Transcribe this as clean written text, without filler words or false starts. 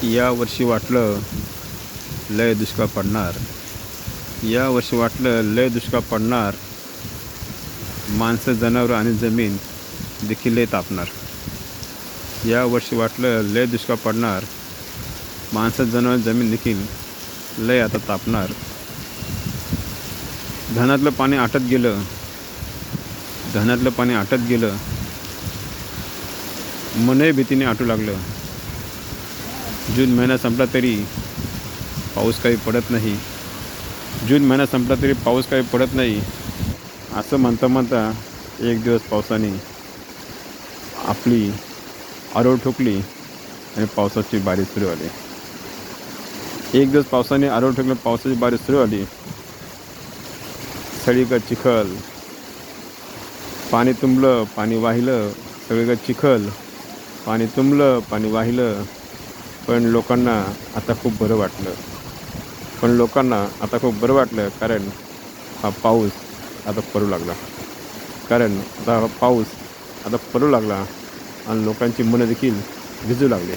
या वर्षी वाटलं लय दुष्काळ पडणार. या वर्षी वाटलं लय दुष्काळ पडणार. माणसं, जनावरं आणि जमीन देखील लय तापणार. या वर्षी वाटलं लय दुष्काळ पडणार. माणसं, जनावरं, जमीन देखील लय आता तापणार. धरणातलं पाणी आटत गेलं. धरणातलं पाणी आटत गेलं. मनही भीतीने आटू लागलं. जून महिना संपला तरी पाऊस काही पडत नाही. जून महिना संपला तरी पाऊस काही पडत नाही. असं म्हणता म्हणता एक दिवस पावसाने आपली आरोळ ठोकली आणि पावसाची बारी सुरू आली. एक दिवस पावसाने आरोळ ठोकली, पावसाची बारी सुरू आली. सगळीकडे चिखल, पाणी तुंबलं, पाणी वाहिलं. सगळीकडे चिखल, पाणी तुंबलं, पाणी वाहिलं. पण लोकांना आता खूप बरं वाटलं. कारण हा पाऊस आता पडू लागला. आणि लोकांची मनं देखील भिजू लागले.